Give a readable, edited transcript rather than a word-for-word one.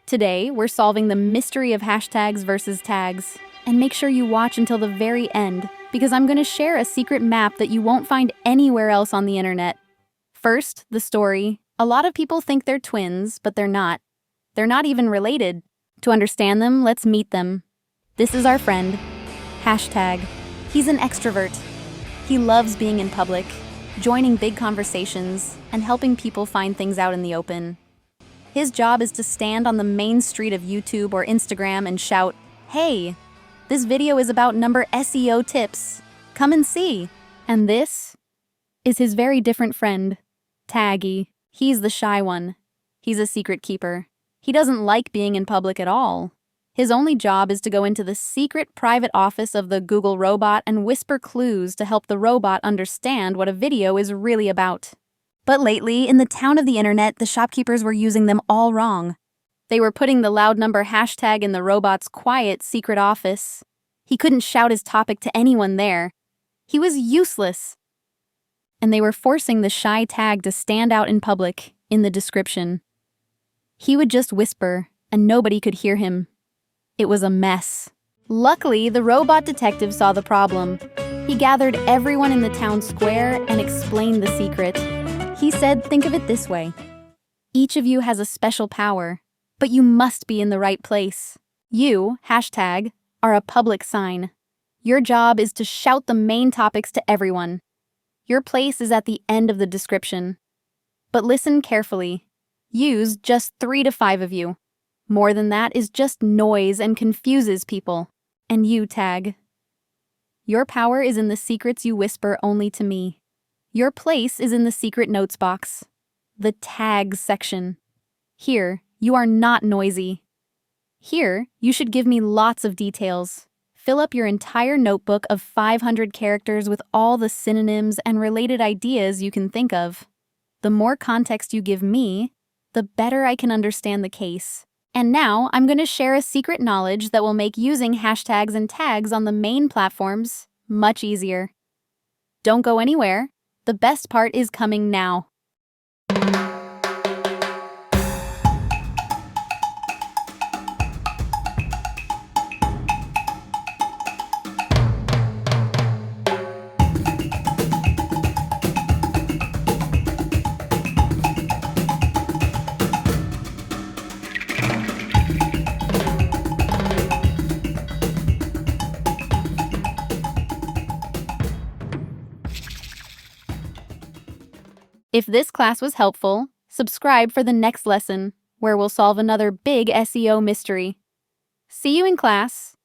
Today, we're solving the mystery of hashtags versus tags. And make sure you watch until the very end, because I'm going to share a secret map that you won't find anywhere else on the internet. First, the story. A lot of people think they're twins, but they're not. They're not even related. To understand them, let's meet them. This is our friend, Hashtag. He's an extrovert. He loves being in public, joining big conversations, and helping people find things out in the open. His job is to stand on the main street of YouTube or Instagram and shout, "Hey, this video is about number SEO tips. Come and see." And this is his very different friend, Taggy. He's the shy one. He's a secret keeper. He doesn't like being in public at all. His only job is to go into the secret private office of the Google robot and whisper clues to help the robot understand what a video is really about. But lately, in the town of the internet, the shopkeepers were using them all wrong. They were putting the loud number hashtag in the robot's quiet secret office. He couldn't shout his topic to anyone there. He was useless. And they were forcing the shy tag to stand out in public, in the description. He would just whisper, and nobody could hear him. It was a mess. Luckily, the robot detective saw the problem. He gathered everyone in the town square and explained the secret. He said, think of it this way. Each of you has a special power, but you must be in the right place. You, hashtag, are a public sign. Your job is to shout the main topics to everyone. Your place is at the end of the description. But listen carefully. Use just 3 to 5 of you. More than that is just noise and confuses people. And you, tag. Your power is in the secrets you whisper only to me. Your place is in the secret notes box, the tags section. Here, you are not noisy. Here, you should give me lots of details. Fill up your entire notebook of 500 characters with all the synonyms and related ideas you can think of. The more context you give me, the better I can understand the case. And now, I'm going to share a secret knowledge that will make using hashtags and tags on the main platforms much easier. Don't go anywhere. The best part is coming now. If this class was helpful, subscribe for the next lesson, where we'll solve another big SEO mystery. See you in class.